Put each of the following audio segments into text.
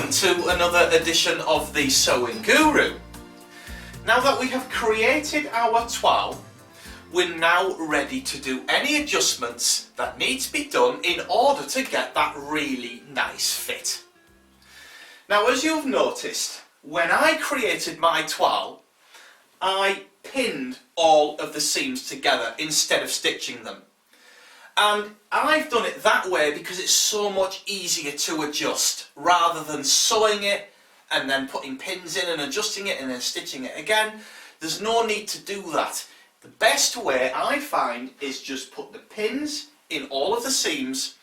welcome to another edition of the Sewing Guru. Now that we have created our toile, we're now ready to do any adjustments that need to be done in order to get that really nice fit. Now, as you've noticed, when I created my toile, I pinned all of the seams together instead of stitching them. And I've done it that way because it's so much easier to adjust rather than sewing it and then putting pins in and adjusting it and then stitching it again. There's no need to do that. The best way I find is just put the pins in all of the seams,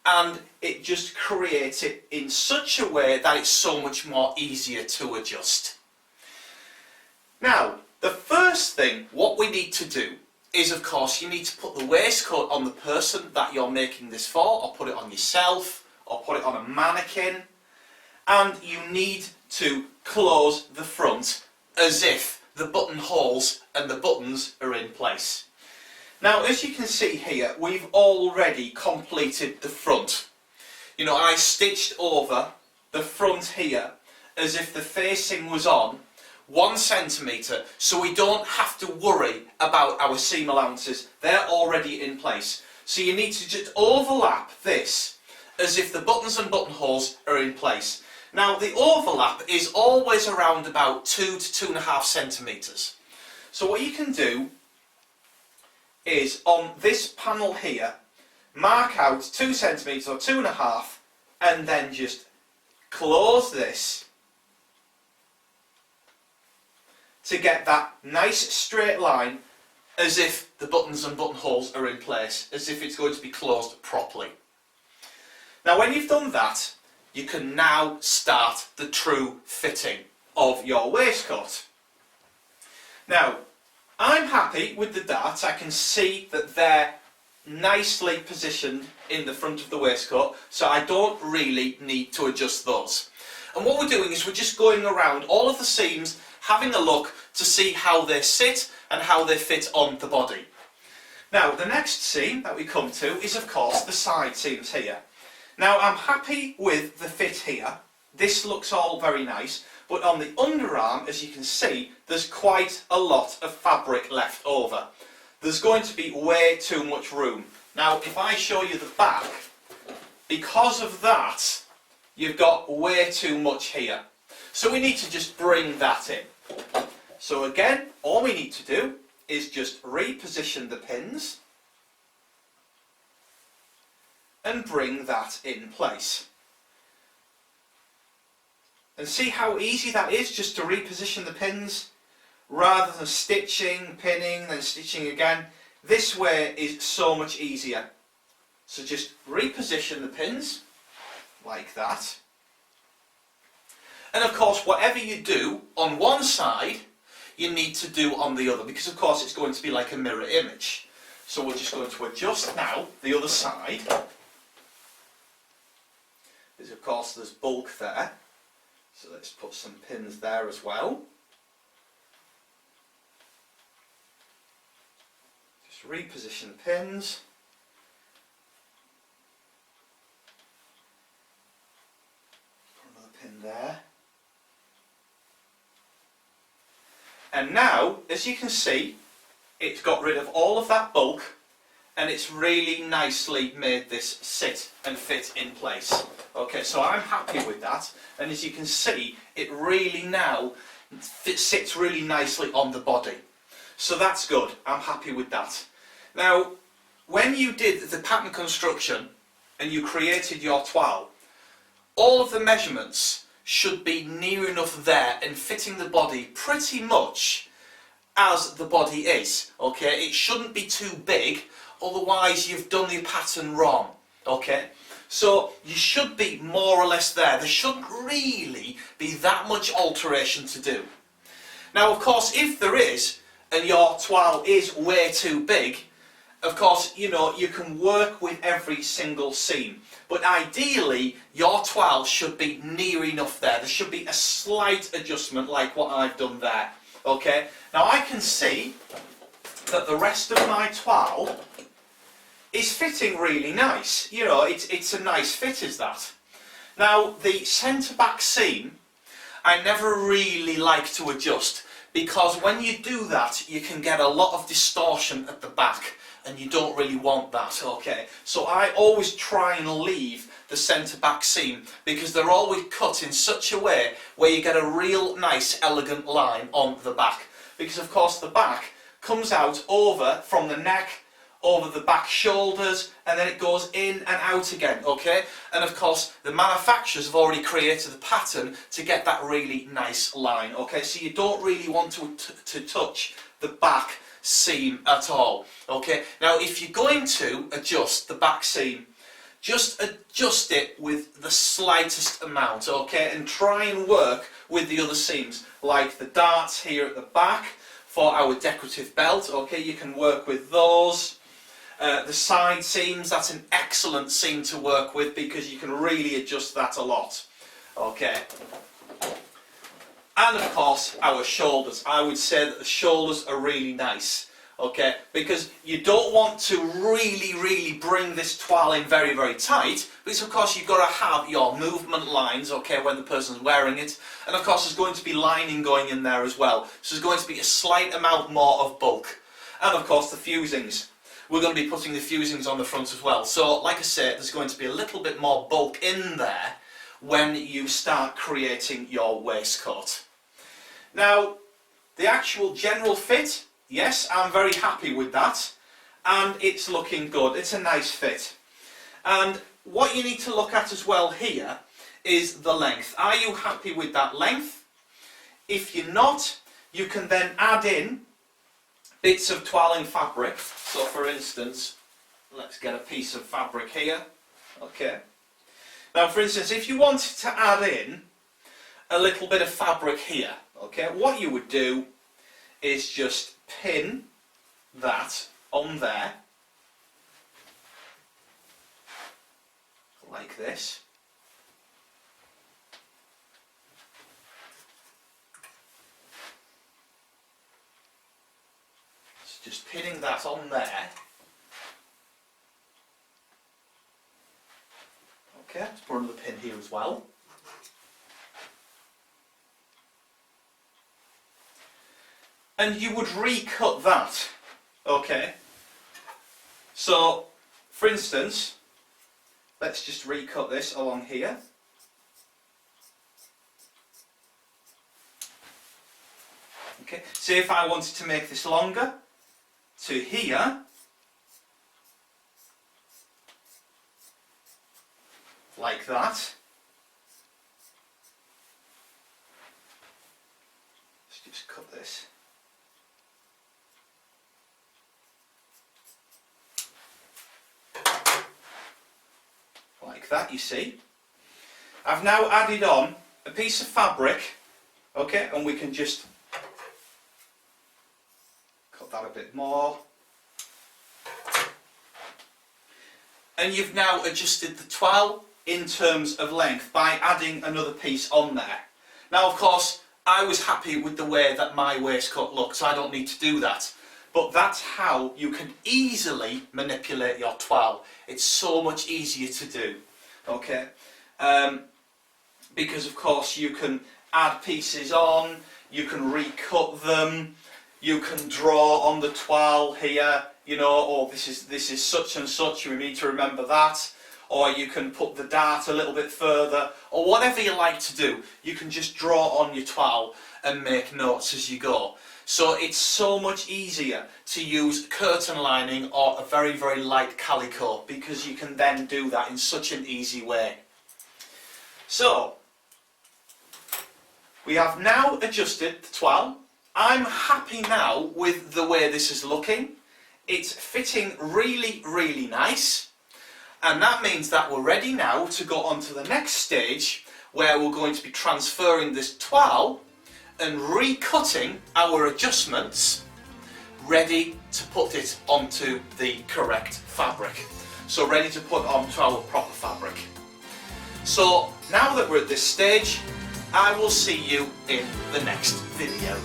and it just creates it in such a way that it's so much more easier to adjust. Now, the first thing what we need to do is, of course, you need to put the waistcoat on the person that you're making this for, or put it on yourself, or put it on a mannequin, and you need to close the front as if the buttonholes and the buttons are in place. Now, as you can see here, we've already completed the front. You know, I stitched over the front here as if the facing was on 1 centimetre, so we don't have to worry about our seam allowances. They're already in place. So you need to just overlap this as if the buttons and buttonholes are in place. Now, the overlap is always around about 2 to 2.5 centimetres. So what you can do is, on this panel here, mark out 2 centimetres or 2.5, and then just close this to get that nice straight line as if the buttons and buttonholes are in place, as if it's going to be closed properly. Now, when you've done that, you can now start the true fitting of your waistcoat. Now, I'm happy with the darts. I can see that they're nicely positioned in the front of the waistcoat, so I don't really need to adjust those. And what we're doing is we're just going around all of the seams, having a look to see how they sit and how they fit on the body. Now, the next seam that we come to is, of course, the side seams here. Now, I'm happy with the fit here. This looks all very nice, but on the underarm, as you can see, there's quite a lot of fabric left over. There's going to be way too much room. Now, if I show you the back, because of that, you've got way too much here. So we need to just bring that in. So again, all we need to do is just reposition the pins and bring that in place. And see how easy that is, just to reposition the pins rather than stitching, pinning, then stitching again. This way is so much easier. So just reposition the pins like that. And of course, whatever you do on one side, you need to do on the other, because of course it's going to be like a mirror image. So we're just going to adjust now the other side. Because of course there's bulk there, so let's put some pins there as well. Just reposition the pins. Put another pin there. And now, as you can see, it's got rid of all of that bulk, and it's really nicely made this sit and fit in place. Okay, so I'm happy with that, and as you can see, it really now sits really nicely on the body. So that's good, I'm happy with that. Now, when you did the pattern construction and you created your toile, all of the measurements should be near enough there and fitting the body pretty much as the body is. Okay, it shouldn't be too big, otherwise you've done the pattern wrong. Okay, so you should be more or less there. There shouldn't really be that much alteration to do. Now, of course, if there is, and your toile is way too big, of course, you know, you can work with every single seam. But ideally, your toile should be near enough there. There should be a slight adjustment like what I've done there. Okay, now I can see that the rest of my toile is fitting really nice. You know, it's a nice fit, is that. Now the centre back seam I never really like to adjust, because when you do that you can get a lot of distortion at the back and you don't really want that, okay? So I always try and leave the centre back seam because they're always cut in such a way where you get a real nice elegant line on the back, because of course the back comes out over from the neck, over the back shoulders, and then it goes in and out again, okay? And of course the manufacturers have already created the pattern to get that really nice line, okay? So you don't really want to touch the back seam at all, okay? Now if you're going to adjust the back seam, just adjust it with the slightest amount, okay? And try and work with the other seams, like the darts here at the back for our decorative belt, okay? You can work with those. The side seams, that's an excellent seam to work with because you can really adjust that a lot, okay? And of course our shoulders. I would say that the shoulders are really nice, okay, because you don't want to really bring this toile in very tight, because of course you've got to have your movement lines, okay, when the person's wearing it, and of course there's going to be lining going in there as well, so there's going to be a slight amount more of bulk. And of course the fusings. We're going to be putting the fusings on the front as well, so like I said, there's going to be a little bit more bulk in there when you start creating your waistcoat. Now the actual general fit, yes, I'm very happy with that, and it's looking good. It's a nice fit. And what you need to look at as well here is the length. Are you happy with that length? If you're not, you can then add in bits of toiling fabric. So for instance, let's get a piece of fabric here, okay. Now for instance, if you wanted to add in a little bit of fabric here, okay, what you would do is just pin that on there, like this. So just pinning that on there. Okay, let's put another pin here as well. And you would recut that, okay? So, for instance, let's just recut this along here. Okay, say if I wanted to make this longer, to here, like that. Let's just cut this. Like that, you see. I've now added on a piece of fabric, okay, and we can just cut that a bit more. And you've now adjusted the toile in terms of length by adding another piece on there. Now of course I was happy with the way that my waistcoat looked, so I don't need to do that. But that's how you can easily manipulate your toile. It's so much easier to do, okay? Because of course you can add pieces on, you can recut them, you can draw on the toile here, you know, oh this is such and such, we need to remember that. Or you can put the dart a little bit further, or whatever you like to do. You can just draw on your toile and make notes as you go. So it's so much easier to use curtain lining or a very light calico, because you can then do that in such an easy way. So we have now adjusted the toile. I'm happy now with the way this is looking. It's fitting really nice. And that means that we're ready now to go on to the next stage, where we're going to be transferring this toile and recutting our adjustments, ready to put it onto the correct fabric. So ready to put onto our proper fabric. So now that we're at this stage, I will see you in the next video.